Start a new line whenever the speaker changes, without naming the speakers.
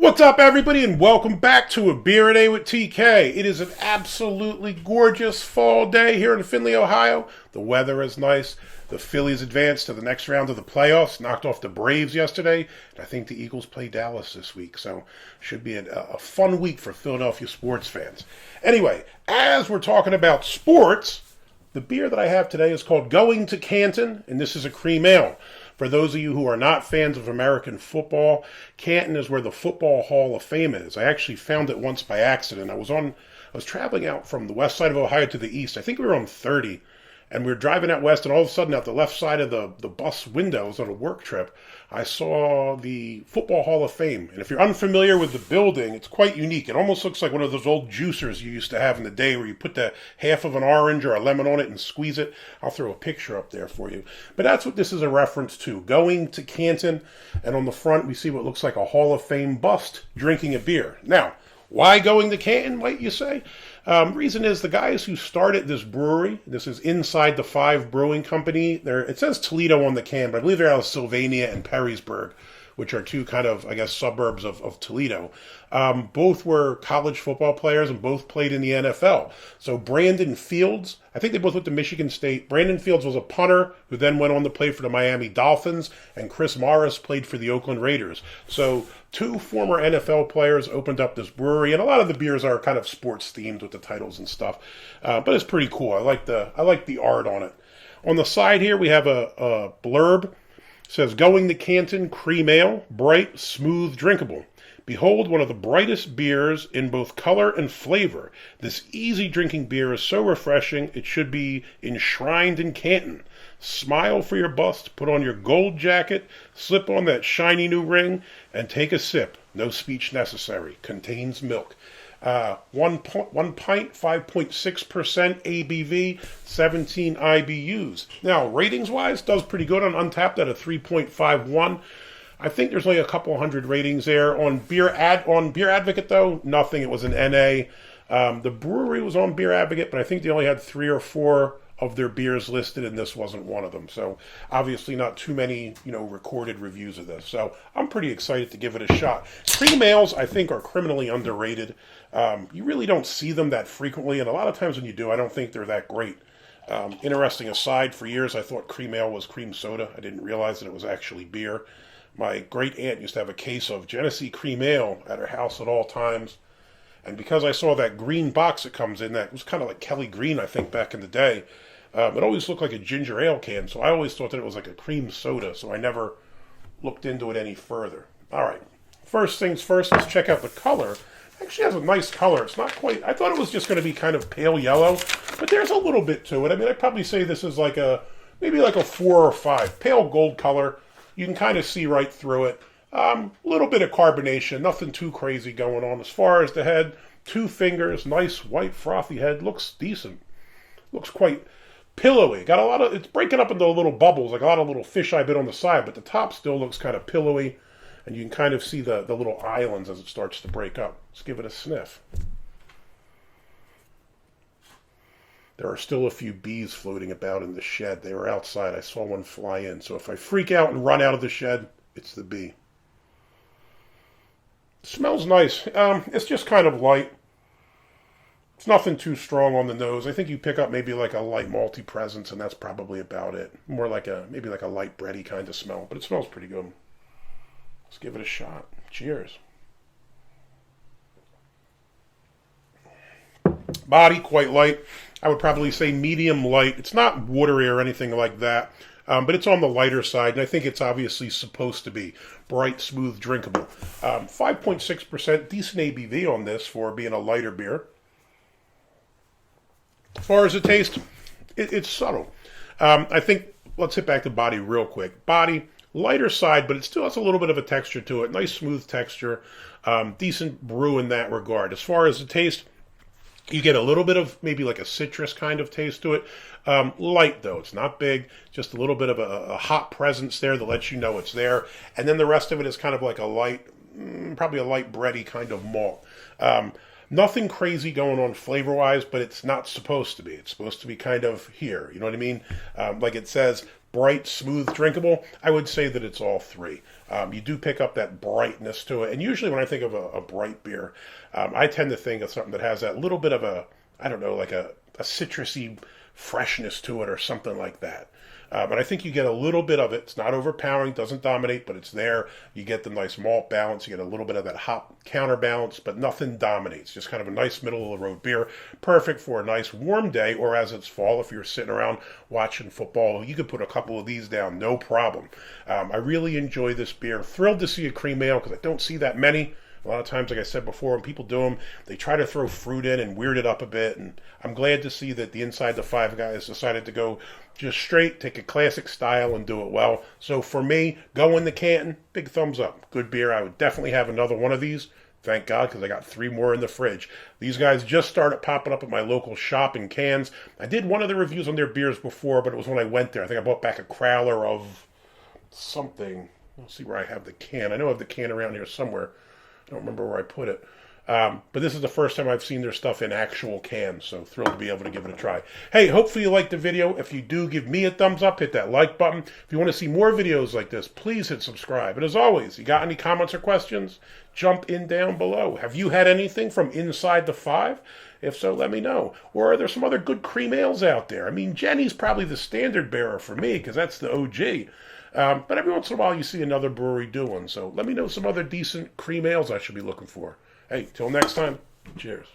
What's up, everybody, and welcome back to A Beer a Day with TK. It is an absolutely gorgeous fall day here in Findlay, Ohio. The weather is nice. The Phillies advanced to the next round of the playoffs, knocked off the Braves yesterday, and I think the Eagles play Dallas this week, so should be a fun week for Philadelphia sports fans. Anyway, as we're talking about sports, the beer that I have today is called Going to Canton, and this is a cream ale. For those of you who are not fans of American football, Canton is where the Football Hall of Fame is. I actually found it once by accident. I was traveling out from the west side of Ohio to the east. I think we were on 30, and we were driving out west, and all of a sudden, out the left side of the bus windows on a work trip, I saw the Football Hall of Fame. And if you're unfamiliar with the building, it's quite unique. It almost looks like one of those old juicers you used to have in the day where you put the half of an orange or a lemon on it and squeeze it. I'll throw a picture up there for you. But that's what this is a reference to. Going to Canton, and on the front we see what looks like a Hall of Fame bust drinking a beer. Now, why going to Canton, might you say? Reason is the guys who started this brewery, this is Inside the Five Brewing Company. It says Toledo on the can, but I believe they're out of Sylvania and Perrysburg, which are two kind of, I guess, suburbs of Toledo. Both were college football players and both played in the NFL. So Brandon Fields, I think they both went to Michigan State. Brandon Fields was a punter who then went on to play for the Miami Dolphins, and Chris Morris played for the Oakland Raiders. So two former NFL players opened up this brewery, and a lot of the beers are kind of sports themed with the titles and stuff. But it's pretty cool. I like the art on it. On the side here we have a blurb. It says, Going to Canton Cream Ale, bright, smooth, drinkable. Behold, one of the brightest beers in both color and flavor. This easy drinking beer is so refreshing, it should be enshrined in Canton. Smile for your bust, put on your gold jacket, slip on that shiny new ring, and take a sip. No speech necessary. Contains milk. 1 pint, 5.6% ABV, 17 IBUs. Now, ratings-wise, does pretty good on Untappd at a 3.51. I think there's only a couple hundred ratings there. On Beer Advocate, though, nothing. It was an NA. The brewery was on Beer Advocate, but I think they only had 3 or 4 of their beers listed, and this wasn't one of them. So obviously not too many, recorded reviews of this. So I'm pretty excited to give it a shot. Cream ales, I think, are criminally underrated. You really don't see them that frequently, and a lot of times when you do, I don't think they're that great. Interesting aside, for years I thought cream ale was cream soda. I didn't realize that it was actually beer. My great aunt used to have a case of Genesee cream ale at her house at all times. And because I saw that green box that comes in, that was kind of like Kelly Green, I think, back in the day, it always looked like a ginger ale can. So I always thought that it was like a cream soda. So I never looked into it any further. All right. First things first, let's check out the color. It actually has a nice color. It's not quite, I thought it was just going to be kind of pale yellow, but there's a little bit to it. I mean, I'd probably say this is like maybe like a 4 or 5. Pale gold color. You can kind of see right through it. A little bit of carbonation, nothing too crazy going on. As far as the head, 2 fingers, nice white frothy head, looks decent. Looks quite pillowy. Got a lot of, it's breaking up into little bubbles, like a lot of little fisheye bit on the side, but the top still looks kind of pillowy, and you can kind of see the little islands as it starts to break up. Let's give it a sniff. There are still a few bees floating about in the shed. They were outside. I saw one fly in. So if I freak out and run out of the shed, it's the bee. It smells nice. It's just kind of light. It's nothing too strong on the nose. I think you pick up maybe like a light malty presence, and that's probably about it. More like maybe like a light bready kind of smell, but it smells pretty good. Let's give it a shot. Cheers. Body, quite light. I would probably say medium light. It's not watery or anything like that, but it's on the lighter side, and I think it's obviously supposed to be bright, smooth, drinkable. 5.6%, decent ABV on this for being a lighter beer. As far as the taste, it's subtle. I think, let's hit back to body real quick. Body, lighter side, but it still has a little bit of a texture to it. Nice, smooth texture. Decent brew in that regard. As far as the taste, you get a little bit of maybe like a citrus kind of taste to it. Light, though. It's not big. Just a little bit of a hot presence there that lets you know it's there. And then the rest of it is kind of like a light, probably a light bready kind of malt. Nothing crazy going on flavor-wise, but it's not supposed to be. It's supposed to be kind of here. You know what I mean? Like it says, bright, smooth, drinkable. I would say that it's all three. You do pick up that brightness to it. And usually when I think of a bright beer, I tend to think of something that has that little bit of a, I don't know, like a citrusy freshness to it or something like that. But I think you get a little bit of it. It's not overpowering, doesn't dominate, but it's there. You get the nice malt balance. You get a little bit of that hop counterbalance, but nothing dominates. Just kind of a nice middle-of-the-road beer. Perfect for a nice warm day, or as it's fall, if you're sitting around watching football, you could put a couple of these down, no problem. I really enjoy this beer. Thrilled to see a cream ale, because I don't see that many. A lot of times, like I said before, when people do them, they try to throw fruit in and weird it up a bit. And I'm glad to see that the Inside the Five guys decided to go just straight, take a classic style and do it well. So for me, go in the Canton, big thumbs up. Good beer. I would definitely have another one of these. Thank God, because I got 3 more in the fridge. These guys just started popping up at my local shop in cans. I did one of the reviews on their beers before, but it was when I went there. I think I bought back a crowler of something. Let's see where I have the can. I know I have the can around here somewhere. I don't remember where I put it. But this is the first time I've seen their stuff in actual cans, so thrilled to be able to give it a try. Hey, hopefully you liked the video. If you do, give me a thumbs up, hit that like button. If you want to see more videos like this, please hit subscribe. And as always, you got any comments or questions, jump in down below. Have you had anything from Inside the Five? If so, let me know. Or are there some other good cream ales out there? I mean, Jenny's probably the standard bearer for me, because that's the OG. But every once in a while you see another brewery do one. So let me know some other decent cream ales I should be looking for. Hey, till next time, cheers.